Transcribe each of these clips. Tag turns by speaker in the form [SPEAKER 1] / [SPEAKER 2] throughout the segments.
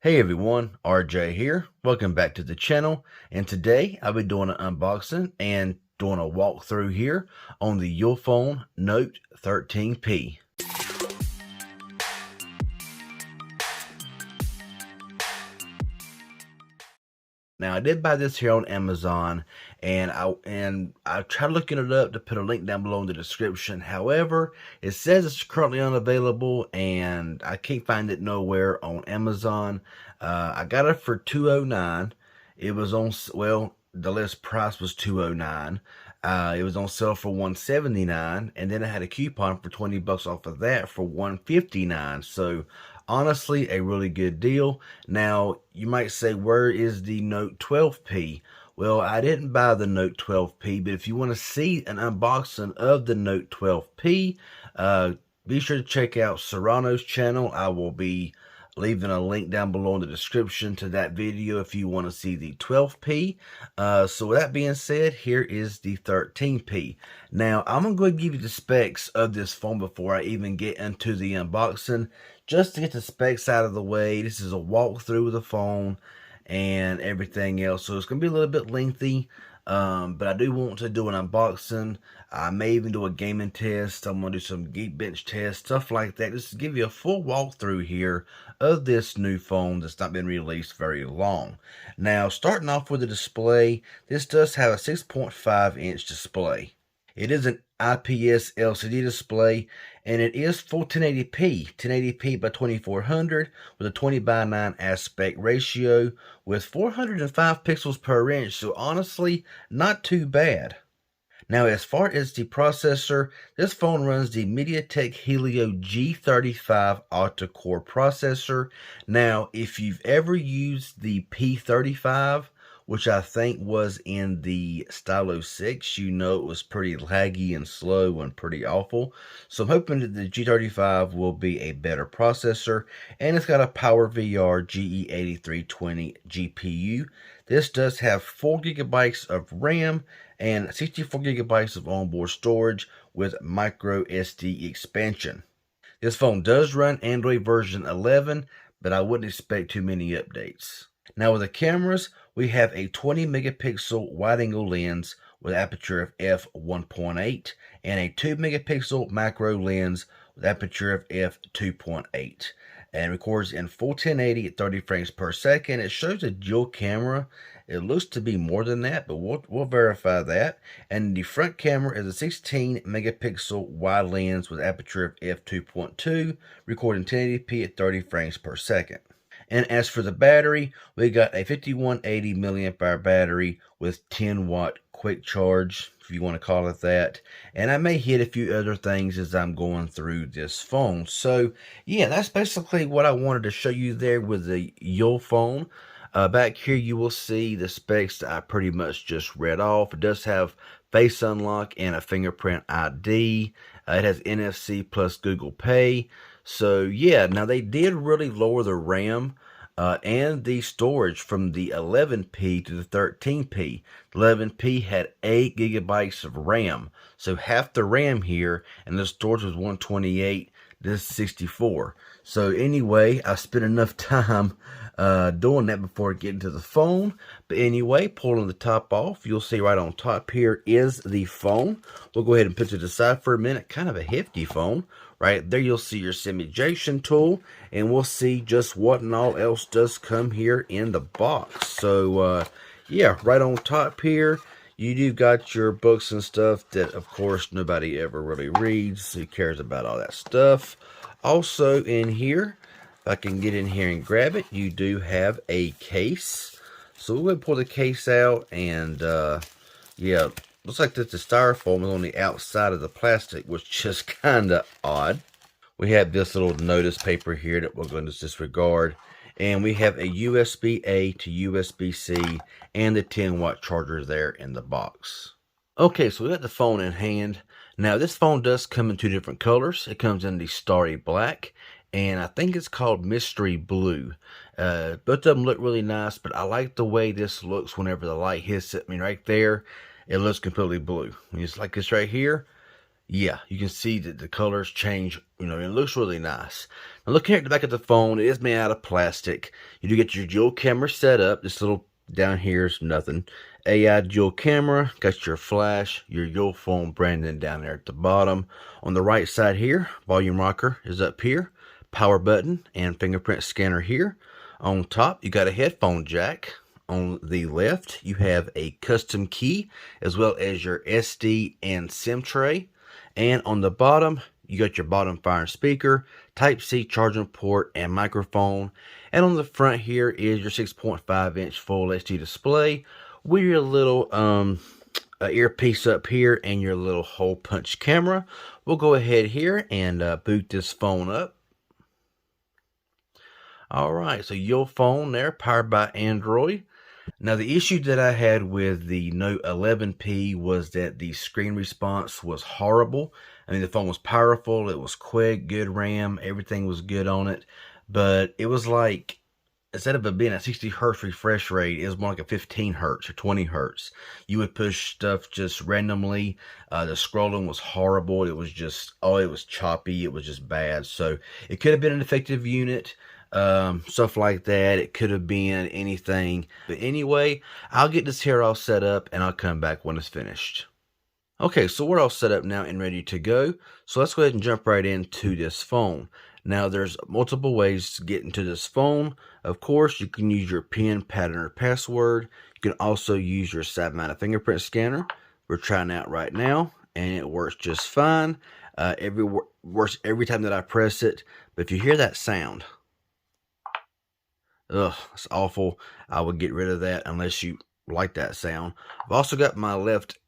[SPEAKER 1] Hey everyone, RJ here. Welcome back to the channel. And today I'll be doing an unboxing and doing a walkthrough here on the Ulefone Note 13P. Now I did buy this here on Amazon, and I tried looking it up to put a link down below in the description. However, it says it's currently unavailable, and I can't find it nowhere on Amazon. I got it for $209. It was on, well, the list price was $209. It was on sale for $179, and then I had a coupon for $20 off of that for $159. So honestly, a really good deal. Now, you might say, where is the Note 12P? Well, I didn't buy the Note 12P, but if you want to see an unboxing of the Note 12P, be sure to check out Serrano's channel. I will be leaving a link down below in the description to that video if you want to see the 12P. So with that being said, here is the 13P. Now, I'm going to give you the specs of this phone before I even get into the unboxing, just to get the specs out of the way. This is a walkthrough of the phone and everything else, so it's going to be a little bit lengthy. But I do want to do an unboxing. I may even do a gaming test. I'm going to do some Geekbench tests, stuff like that, just to give you a full walkthrough here of this new phone that's not been released very long. Now, starting off with the display, this does have a 6.5-inch display. It is an IPS LCD display, and it is full 1080p by 2400 with a 20:9 aspect ratio with 405 pixels per inch, so honestly, not too bad. Now, as far as the processor, this phone runs the MediaTek Helio G35 octa-core processor. Now, if you've ever used the P35, which I think was in the Stylo 6, you know it was pretty laggy and slow and pretty awful. So I'm hoping that the G35 will be a better processor, and it's got a PowerVR GE8320 GPU. This does have 4 GB of RAM and 64 GB of onboard storage with micro SD expansion. This phone does run Android version 11, but I wouldn't expect too many updates. Now with the cameras, we have a 20 megapixel wide-angle lens with aperture of f1.8 and a 2 megapixel macro lens with aperture of f2.8, and records in full 1080 at 30 frames per second. It shows a dual camera. It looks to be more than that, but we'll verify that. And the front camera is a 16 megapixel wide lens with aperture of f2.2, recording 1080p at 30 frames per second. And as for the battery, we got a 5180 milliamp hour battery with 10-watt quick charge, if you want to call it that. And I may hit a few other things as I'm going through this phone. So yeah, that's basically what I wanted to show you there with the Ulefone. Back here you will see the specs that I pretty much just read off. It does have face unlock and a fingerprint ID. It has NFC plus Google Pay. So yeah, now they did really lower the RAM and the storage from the 11P to the 13P. The 11P had 8 gigabytes of RAM, so half the RAM here, and the storage was 128. This is 64. So anyway, I spent enough time doing that before getting to the phone. But anyway, pulling the top off, you'll see right on top here is the phone. We'll go ahead and put it to the side for a minute. Kind of a hefty phone. Right there you'll see your SIM ejection tool, and we'll see just what and all else does come here in the box. So yeah, right on top here you do got your books and stuff that of course nobody ever really reads. Who cares about all that stuff? Also in here, if I can get in here and grab it, you do have a case. So we're going to pull the case out, and yeah, looks like that the styrofoam is on the outside of the plastic, which is kind of odd. We have this little notice paper here that we're going to disregard. And we have a USB-A to USB-C and the 10-watt charger there in the box. Okay, so we got the phone in hand. Now, this phone does come in 2 different colors. It comes in the Starry Black, and I think it's called Mystery Blue. Both of them look really nice, but I like the way this looks whenever the light hits it. I mean, right there, it looks completely blue. It's like this right here. Yeah, you can see that the colors change, it looks really nice. Now looking at the back of the phone, it is made out of plastic. You do get your dual camera set up. This little down here is nothing. AI dual camera, got your flash, your Ulefone branding down there at the bottom. On the right side here, volume rocker is up here, power button and fingerprint scanner here. On top, you got a headphone jack. On the left, you have a custom key as well as your SD and SIM tray. And on the bottom, you got your bottom fire speaker, Type-C charging port, and microphone. And on the front here is your 6.5-inch full HD display with your little earpiece up here and your little hole punch camera. We'll go ahead here and boot this phone up. Alright, so Ulefone there, powered by Android. Now the issue that I had with the Note 11P was that the screen response was horrible. I mean, the phone was powerful, it was quick, good RAM, everything was good on it. But it was like, instead of it being a 60 hertz refresh rate, it was more like a 15 hertz or 20 hertz. You would push stuff just randomly. The scrolling was horrible. It was just, it was choppy. It was just bad. So it could have been an defective unit. Stuff like that. It could have been anything. But anyway, I'll get this here all set up and I'll come back when it's finished. Okay, so we're all set up now and ready to go. So let's go ahead and jump right into this phone. Now there's multiple ways to get into this phone. Of course, you can use your PIN, pattern, or password. You can also use your side-mounted fingerprint scanner. We're trying out right now and it works just fine. Works every time that I press it. But if you hear that sound, ugh, it's awful. I would get rid of that unless you like that sound. I've also got my left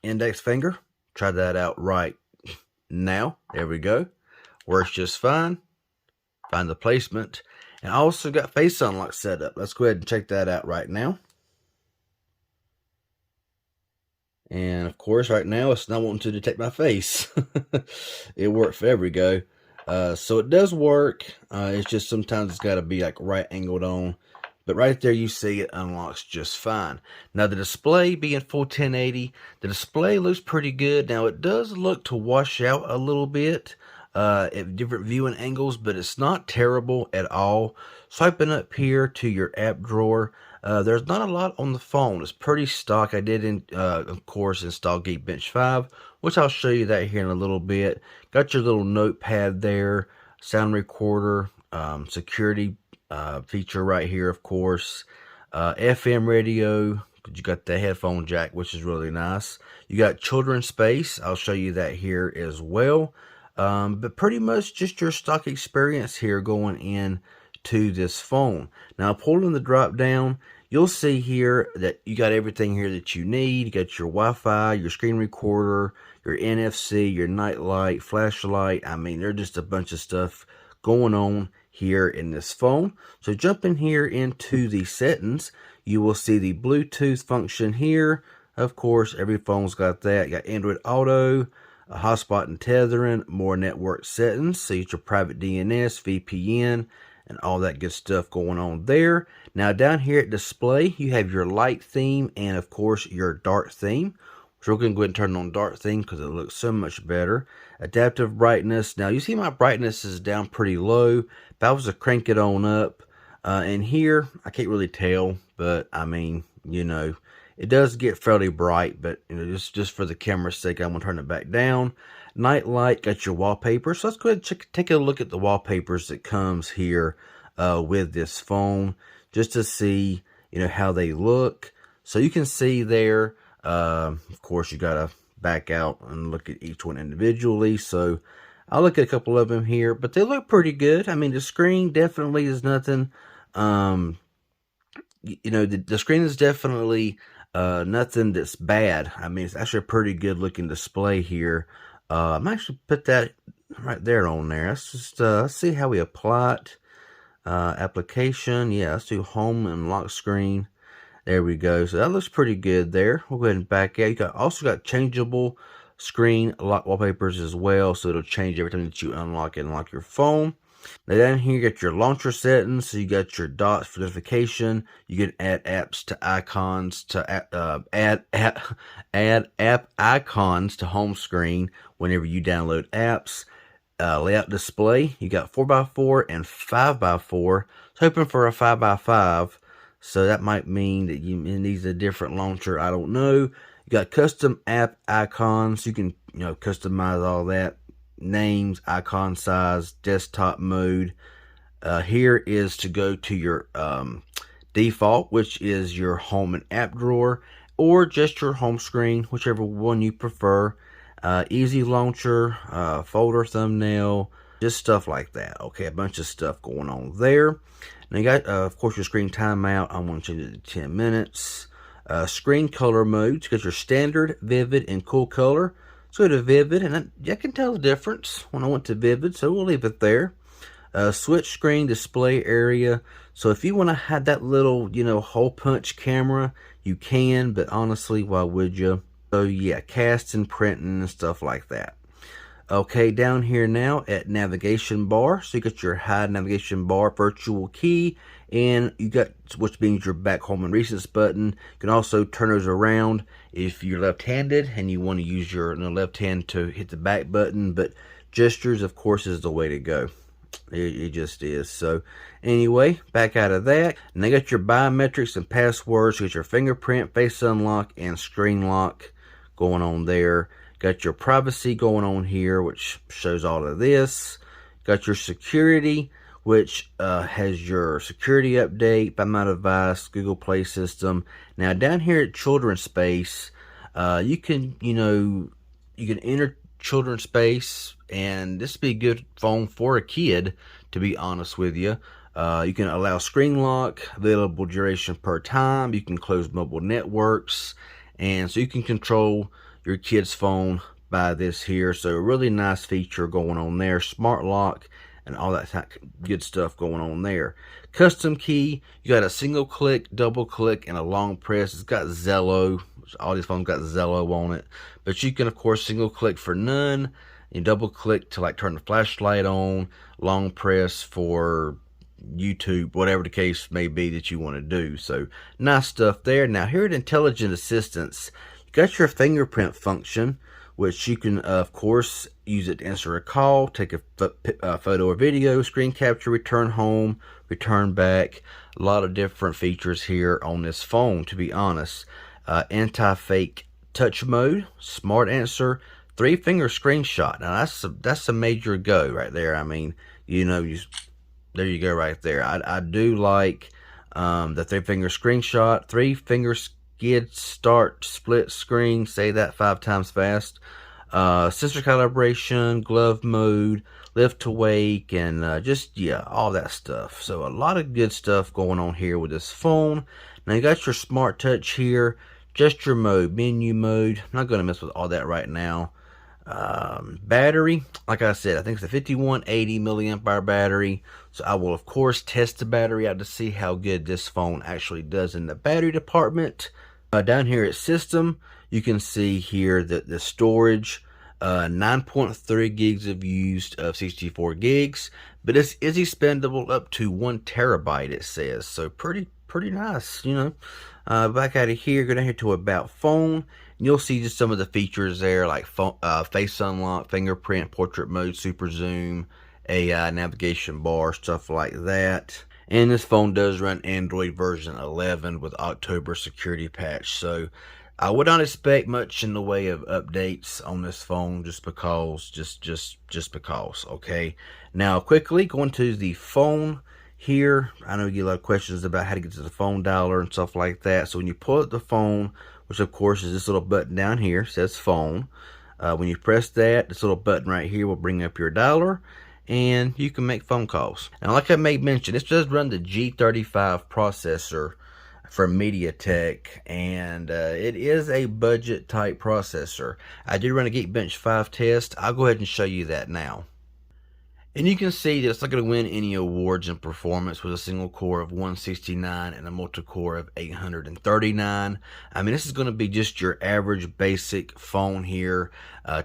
[SPEAKER 1] index finger. Try that out right now. There we go. Works just fine. Find the placement. And I also got face unlock set up. Let's go ahead and check that out right now. And of course, right now it's not wanting to detect my face. It worked. There we go. So it does work. It's just sometimes it's got to be like right angled on. But right there you see it unlocks just fine. Now the display being full 1080, the display looks pretty good. Now it does look to wash out a little bit at different viewing angles, but it's not terrible at all. Swiping up here to your app drawer, there's not a lot on the phone. It's pretty stock. I did, of course, install Geekbench 5, which I'll show you that here in a little bit. Got your little notepad there, sound recorder, security feature right here, of course. FM radio, you got the headphone jack, which is really nice. You got children's space. I'll show you that here as well. But pretty much just your stock experience here going in to this phone. Now pulling the drop down, you'll see here that you got everything here that you need. You got your Wi-Fi, your screen recorder, your NFC, your night light, flashlight. I mean, there's just a bunch of stuff going on here in this phone. So jumping here into the settings, you will see the Bluetooth function here. Of course, every phone's got that. You got Android Auto, hotspot and tethering, more network settings. So you get your private DNS, VPN, and all that good stuff going on there. Now down here at display, you have your light theme and of course your dark theme. So we're going to go ahead and turn on dark theme because it looks so much better. Adaptive brightness. Now you see my brightness is down pretty low. If I was to crank it on up, and here I can't really tell, but I mean, it does get fairly bright, but just for the camera's sake, I'm going to turn it back down. Night light, got your wallpaper. So let's go ahead and take a look at the wallpapers that comes here with this phone, just to see, how they look. So you can see there, of course, you got to back out and look at each one individually. So I'll look at a couple of them here, but they look pretty good. I mean, the screen definitely is nothing. The screen is definitely nothing that's bad. I mean, it's actually a pretty good looking display here. I'm actually put that right there on there. Let's just let's see how we apply it. Application, yeah, let's do home and lock screen. There we go. So that looks pretty good there. We'll go ahead and back out. You also got changeable screen lock wallpapers as well, so it'll change every time that you unlock and lock your phone. Now down here you got your launcher settings, so you got your dots for notification. You can add apps to icons to add app icons to home screen whenever you download apps. Layout display, you got 4x4 and 5x4. It's hoping for a 5x5, so that might mean that it needs a different launcher. I don't know. You got custom app icons. You can customize all that. Names, icon size, desktop mode. Here is to go to your default, which is your home and app drawer, or just your home screen, whichever one you prefer. Easy launcher, folder thumbnail, just stuff like that. Okay, a bunch of stuff going on there. Now you got, of course, your screen timeout. I'm going to change it to 10 minutes. Screen color modes. You got your standard, vivid, and cool color. So go to vivid, and I can tell the difference when I went to vivid, so we'll leave it there. Switch screen display area. So if you want to have that little, hole punch camera, you can, but honestly, why would you? So yeah, casting, printing, and stuff like that. Okay, down here now at navigation bar. So you got your hide navigation bar, virtual key, and you got, which means your back, home, and recents button. You can also turn those around if you're left-handed and you want to use your left hand to hit the back button. But gestures, of course, is the way to go. It just is. So anyway, back out of that, and they got your biometrics and passwords. You got your fingerprint, face unlock, and screen lock going on there. Got your privacy going on here, which shows all of this. Got your security, which has your security update by my device, Google Play system. Now down here at children's space, you can enter children's space, and this would be a good phone for a kid, to be honest with you. You can allow screen lock, available duration per time. You can close mobile networks, and so you can control your kid's phone by this here. So a really nice feature going on there. Smart lock and all that good stuff going on there. Custom key, you got a single click, double click, and a long press. It's got Zello. All these phones got Zello on it, but you can of course single click for none, and double click to turn the flashlight on, long press for YouTube, whatever the case may be that you want to do. So nice stuff there. Now here at Intelligent Assistance, you got your fingerprint function, which you can of course use it to answer a call, take a photo or video, screen capture, return home, return back. A lot of different features here on this phone, to be honest. Anti-fake touch mode, smart answer, 3-finger screenshot. Now that's a major go right there. I mean, there you go right there. I do like the 3-finger screenshot, 3-finger skid start split screen. Say that 5 times fast. Sensor calibration, glove mode, lift to wake, and all that stuff. So a lot of good stuff going on here with this phone. Now you got your smart touch here, gesture mode, menu mode. I'm not going to mess with all that right now. Battery, like I said, I think it's a 5180 milliamp hour battery. So I will of course test the battery out to see how good this phone actually does in the battery department. Down here at system, you can see here that the storage, 9.3 gigs of used of 64 gigs, but it's expendable up to 1 terabyte, it says. So pretty nice, Back out of here, go down here to about phone, and you'll see just some of the features there, like face unlock, fingerprint, portrait mode, super zoom, AI navigation bar, stuff like that. And this phone does run Android version 11 with October security patch. So I would not expect much in the way of updates on this phone, just because. Okay. Now quickly going to the phone here. I know you get a lot of questions about how to get to the phone dialer and stuff like that. So when you pull up the phone, which of course is this little button down here, says phone. When you press that, this little button right here will bring up your dialer, and you can make phone calls. And like I made mention, this does run the G35 processor from MediaTek, and it is a budget type processor. I did run a Geekbench 5 test. I'll go ahead and show you that now. And you can see that it's not going to win any awards in performance with a single core of 169 and a multi-core of 839. I mean, this is going to be just your average basic phone here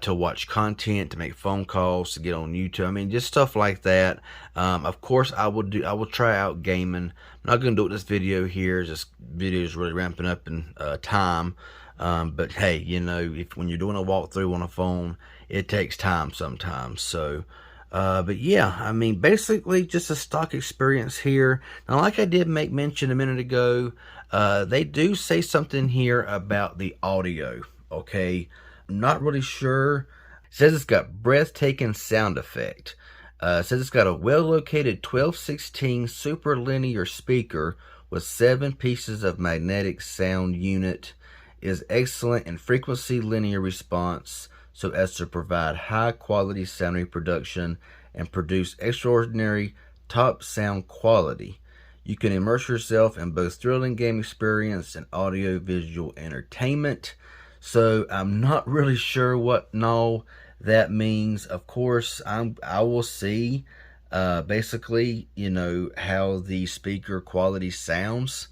[SPEAKER 1] to watch content, to make phone calls, to get on YouTube. I mean, just stuff like that. Of course, I will try out gaming. I'm not going to do it this video here. This video is really ramping up in time. But hey, you know, when you're doing a walkthrough on a phone, it takes time sometimes. So. But yeah, I mean, basically just a stock experience here. Now, like I did make mention a minute ago, they do say something here about the audio, okay? I'm not really sure. It says it's got breathtaking sound effect. It says it's got a well-located 1216 super linear speaker with 7 pieces of magnetic sound unit. Is excellent in frequency linear response, so as to provide high quality sound reproduction and produce extraordinary top sound quality. You can immerse yourself in both thrilling game experience and audio visual entertainment. So I'm not really sure what all that means. Of course, I will see basically, you know, how the speaker quality sounds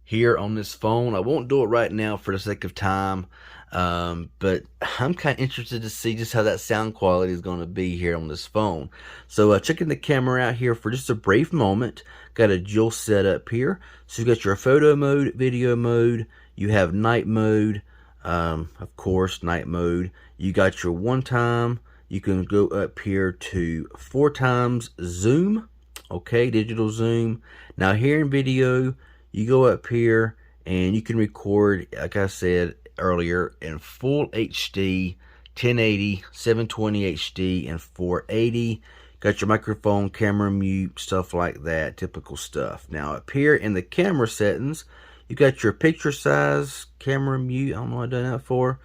[SPEAKER 1] here on this phone. I won't do it right now for the sake of time, but I'm kind of interested to see just how that sound quality is going to be here on this phone. So checking the camera out here for just a brief moment. Got a dual setup here. So you got your photo mode, video mode, you have night mode, of course night mode. You got your one time. You can go up here to 4 times zoom, okay, digital zoom. Now here in video, you go up here and you can record, like I said earlier, in full HD, 1080, 720 HD, and 480. Got your microphone, camera mute, stuff like that, typical stuff. Now up here in the camera settings, you got your picture size, camera mute, I don't know what I've done that for.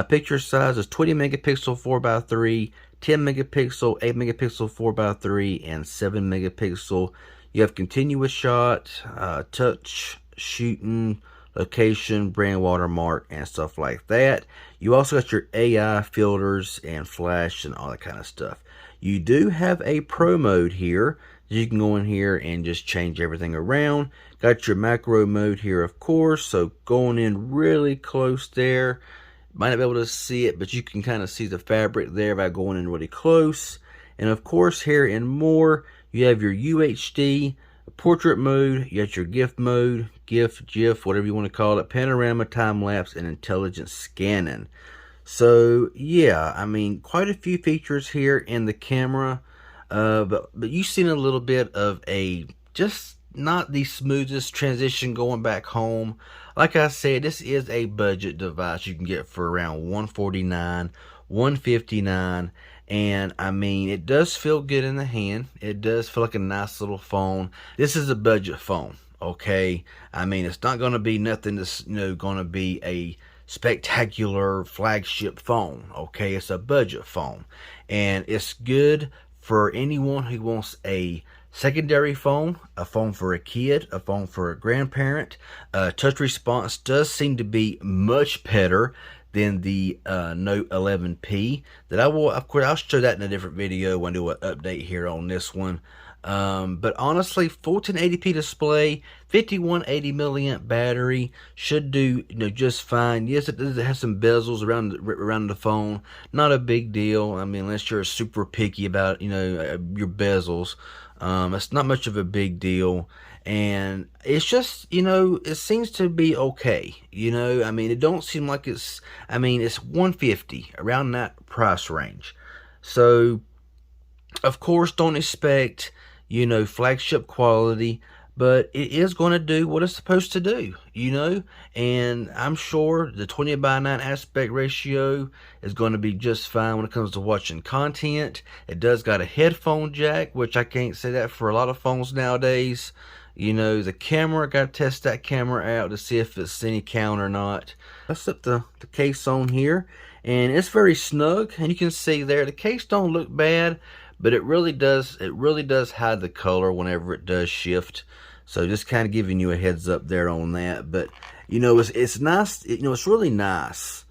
[SPEAKER 1] Picture size is 20 megapixel 4x3, 10 megapixel, 8 megapixel 4x3, and 7 megapixel. You have continuous shot, touch, shooting, location, brand watermark, and stuff like that. You also got your AI filters and flash and all that kind of stuff. You do have a pro mode here. You can go in here and just change everything around. Got your macro mode here, of course. So going in really close there. Might not be able to see it, but you can kind of see the fabric there by going in really close. And of course, here in more, you have your UHD, portrait mode, you got your GIF mode, GIF, whatever you want to call it, panorama, time lapse, and intelligent scanning. So yeah, I mean, quite a few features here in the camera, but you've seen a little bit of a just not the smoothest transition going back home. Like I said, this is a budget device you can get for around $149, $159. And I mean, it does feel good in the hand. It does feel like a nice little phone. This is a budget phone, okay? I mean, it's not going to be nothing that's, you know, going to be a spectacular flagship phone, okay? It's a budget phone. And it's good for anyone who wants a secondary phone, a phone for a kid, a phone for a grandparent. Touch response does seem to be much better than the Note 11P. That I will, of course, I'll show that in a different video when I do an update here on this one. But honestly, 1480p display, 5180 milliamp battery should do, you know, just fine. Yes, it does have some bezels around the phone. Not a big deal. I mean, unless you're super picky about, you know, your bezels. It's not much of a big deal. And it's just, you know, it seems to be okay. You know, I mean, it don't seem like it's, I mean, it's 150 around that price range. So, of course, don't expect, you know, flagship quality, but it is going to do what it's supposed to do, you know, and I'm sure the 20:9 aspect ratio is going to be just fine when it comes to watching content. It does got a headphone jack, which I can't say that for a lot of phones nowadays. You know, the camera, got to test that camera out to see if it's any count or not. I slip the case on here, and it's very snug, and you can see there, the case don't look bad, but it really does hide the color whenever it does shift. So just kind of giving you a heads up there on that. But, you know, it's nice, you know, it's really nice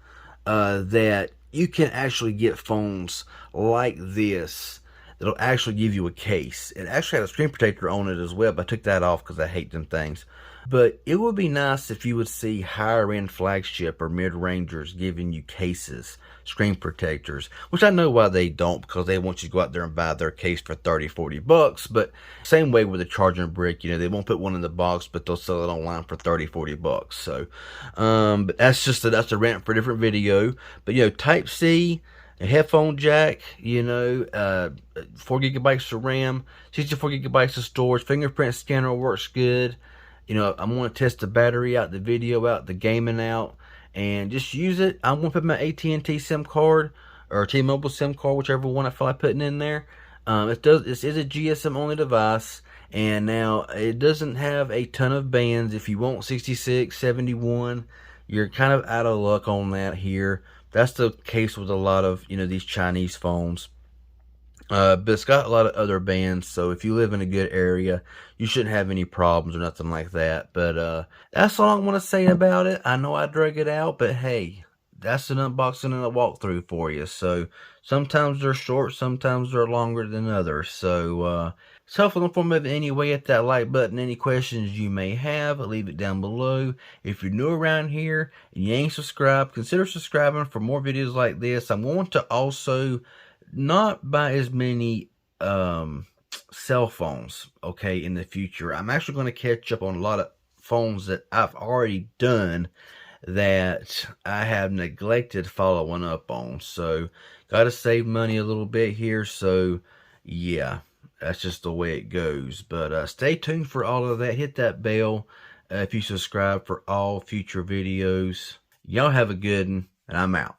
[SPEAKER 1] that you can actually get phones like this that'll actually give you a case. It actually had a screen protector on it as well, but I took that off because I hate them things. But it would be nice if you would see higher end flagship or mid-rangers giving you cases, screen protectors, which I know why they don't, because they want you to go out there and buy their case for 30, 40 bucks. But same way with the charging brick, they won't put one in the box, but they'll sell it online for 30, 40 bucks. So, but that's a rant for a different video. But, Type C, a headphone jack, 4 gigabytes of RAM, 64 gigabytes of storage, fingerprint scanner works good. I'm going to test the battery out, the video out, the gaming out, and just use it. I'm going to put my AT&T SIM card or T-Mobile SIM card, whichever one I feel like putting in there. This is a GSM only device, and now it doesn't have a ton of bands. If you want 66, 71, you're kind of out of luck on that here. That's the case with a lot of these Chinese phones. But it's got a lot of other bands, so if you live in a good area, you shouldn't have any problems or nothing like that. But that's all I want to say about it. I know I drug it out, but hey, that's an unboxing and a walkthrough for you. So sometimes they're short, sometimes they're longer than others. So it's helpful informative anyway. Hit that like button. Any questions you may have, leave it down below. If you're new around here and you ain't subscribed, consider subscribing for more videos like this. I'm going to also not buy as many cell phones, okay, in the future. I'm actually going to catch up on a lot of phones that I've already done that I have neglected following up on. So, got to save money a little bit here. So, yeah, that's just the way it goes. But stay tuned for all of that. Hit that bell if you subscribe for all future videos. Y'all have a good one, and I'm out.